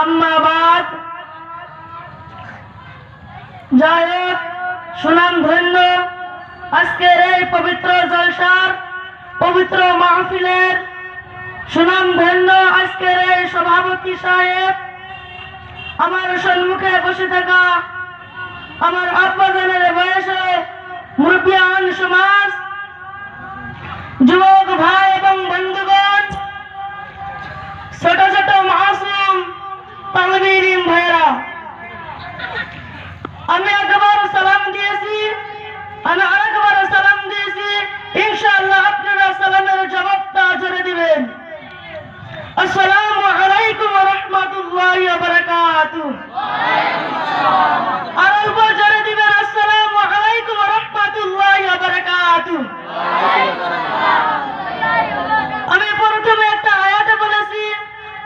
আম্মা বাদ। যাই হোক, সুনাম ধন্য আজকের এই পবিত্র জলসার পবিত্র মাহফিলের সুনাম ধন্য আজকের এই সভাপতি সাহেব, আমার সম্মুখে বসে থাকা আমার আব্বাজানের বয়সে মুরব্বিয়ান সমাজ, যুবক ভাই এবং বন্ধুগণ, ছোট ছোট মাসুম তালিবে ইলম ভাইরা, আমি একবার সালাম দিয়েছি, আমি আরেকবার সালাম দিয়েছি। ইনশাআল্লাহ আপনারা সালামের জবাবটা জোরে দিবেন। আসসালামু আলাইকুম ওয়া রাহমাতুল্লাহি ওয়া বারাকাতুহু। আর অল্প জোরে দিবেন, আসসালামু আলাইকুম ওয়া রাহমাতুল্লাহি ওয়া বারাকাতুহু। আমি প্রথমে একটা আয়াতে বলেছি,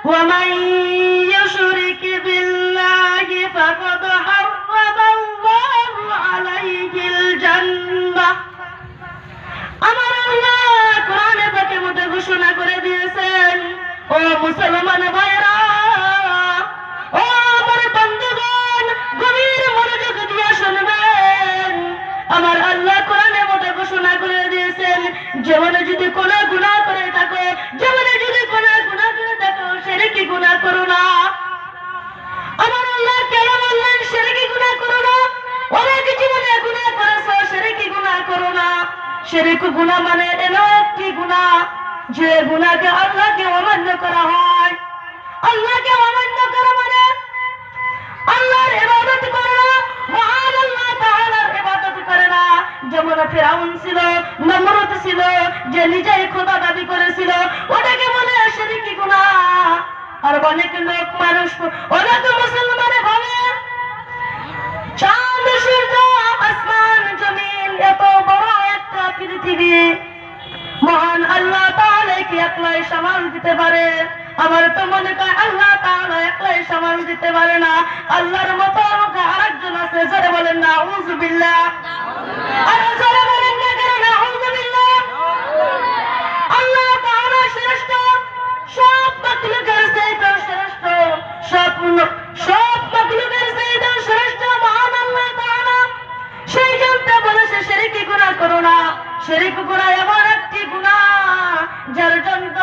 ওয়া মান ইউশরিক বিল্লাহি ফাকাদ হারামাল্লাহু আলাইহিল জান্নাহ। আমার আল্লাহ কোরআনে পাকের মধ্যে ঘোষণা করে দিয়েছেন, ও মুসলমান ভাইরা, ও আমার বন্ধুগণ, গভীর মনোযোগ দিয়ে শুনবেন। আমার আল্লাহ কোরআনের মধ্যে ঘোষণা করে দিয়েছেন, জীবনে যদি কোনো গুনাহ করে থাকো, জীবনে যদি কোনো গুনাহ করে থাকো, শিরকি গুনাহ করো না। আমার আল্লাহ কেন বললেন শিরকি গুনাহ করো না? অনেক জীবনে গুনাহ করেছো, শিরকি গুনাহ করো না। শিরক গুনাহ মানে এমন একটি গুনাহ যে গুনাহকে আল্লাহকে অমান্য করা হয়। আল্লাহকে অমান্য করা মানে আল্লাহর ইবাদত করে না, মহান আল্লাহ তাআলার ইবাদত করে না। যেমন ফিরাউন ছিল, নমরুদ ছিল, যে নিজেই খোদা দাবি করেছিল, ওটাকে বলে শিরকি গুনাহ। আর অনেক লোক মানুষ, অনেক মুসলমানে ভাবে চাঁদ সূর্য আসমান জমিন এত বড় একটা পৃথিবী মহান আল্লাহ তাআলা কি একলাই সামাল দিতে পারে? আমার তো মনে হয় আল্লাহ তাআলা একলাই সামাল দিতে পারে না। আল্লাহর মতো আমাকে আরেকজন আছে, জোরে বলেন না আউযুবিল্লাহ। আর জোরে বলেন না কেন নাউযুবিল্লাহ। আল্লাহ তাআলা শ্রেষ্ঠ, সব মাখলুকের চাইতে শ্রেষ্ঠ, সব মাখলুকের চাইতে শ্রেষ্ঠ মহান আল্লাহ তাআলা। সেই জন্য বলেছে শিরকি গুনাহ করো না। শিরক গুনাহ এমন একটি গুনাহ যার জন্য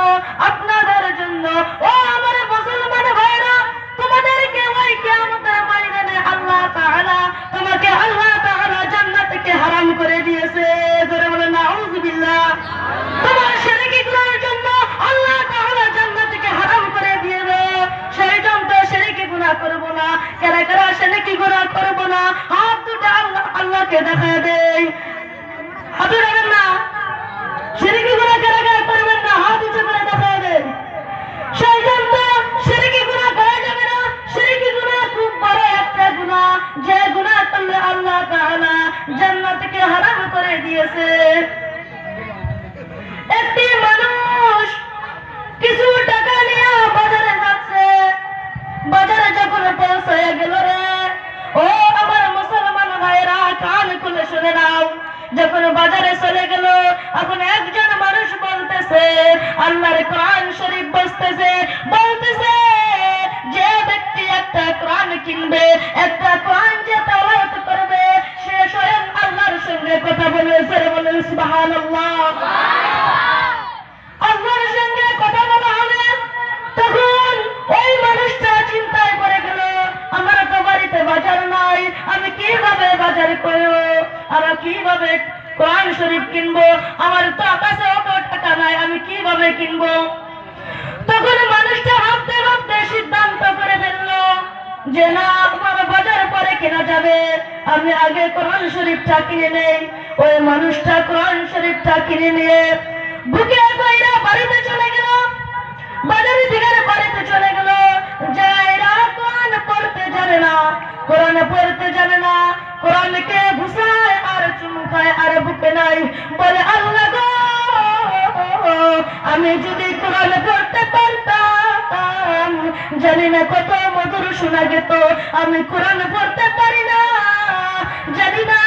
আপনাদের জন্য, ও আমার মুসলমান ভাইরা, তোমাদেরকে ওই কিয়ামতের ময়দানে আল্লাহ তাআলা তোমাকে আল্লাহ তাআলা জান্নাত থেকে হারাম করে দিয়েছে। জোরে বলেন নাউযুবিল্লাহ। তোমার শিরকি গুনাহের জন্য আল্লাহ তাআলা জান্নাত থেকে হারাম করে দিয়েছে। সেই জন্য শিরকি গুনাহ করব না। কারা কারা শিরকি গুনাহ করব না, হাত দুটো আল্লাহকে দেখা দেই। হাত উঠাবেন না। শিরকি গুনাহ কারা কারা করবেন না, হাত উঁচু করে দেখা দেই। সেই জন্য শিরকি গুনাহ করা যাবে না। শিরকি গুনাহ খুব বড় একটা গুনাহ, যে গুনাহ করলে আল্লাহ তাআলা জান্নাত থেকে হারাম করে দিয়েছে। একটি মানুষ কিছু টাকা নিয়ে বাজারে যাচ্ছে, বাজারে যখন পৌঁছে গেল রে, ও আমার মুসলমান ভাইরা কান খুলে শুনে নাও, যখন বাজারে চলে গেল, এখন একজন মানুষ বলতেছে, আল্লাহর কোরআন শরীফ বলতেছে যে ব্যক্তি একটা কোরআন কিনবে, একটা কোরআন যে তেলাওয়াত করবে, সে স্বয়ং আল্লাহর সঙ্গে কথা বলেছে। বলেন সুবহানাল্লাহ। আল্লাহর সঙ্গে কথা বলা হবে। তখন ওই মানুষটা চিন্তায় পড়ে গেল, আমার তো বাড়িতে বাজার নাই, আমি কিভাবে বাজার করব, আমি কিভাবে কোরআন শরীফ কিনবো, আমার তো কাছে অত টাকা নাই, আমি কিভাবে কিনবো? তখন মানুষটা ভাবতে ভাবতে সিদ্ধান্ত করে ফেললো যে না, আমার বাজার পরে কেনা যাবে, আমি আগে কোরআন শরীফটা কিনে নেই। ওই মানুষটা কোরআন শরীফটা কিনে নিয়ে বুকে কইরা বাড়িতে চলে গেল, বাজারে থেকে বাড়িতে চলে গেল। যাইরা কোরআন পড়তে জানে না, কোরআন পড়তে জানে না, কোরআনকে ঘুষায় আর চুমুকায় আর বুকে নাই, বলে আল্লাহ গো, আমি যদি কোরআন পড়তে পারতাম, জানি না কত মধুর শোনা যেত। আমি কোরআন পড়তে পারি না, জানি না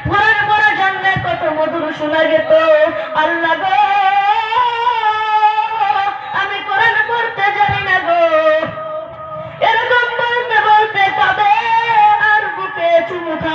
কোরআন পড়া জানলে কত মধুর শোনা যেত। আল্লাহ গো,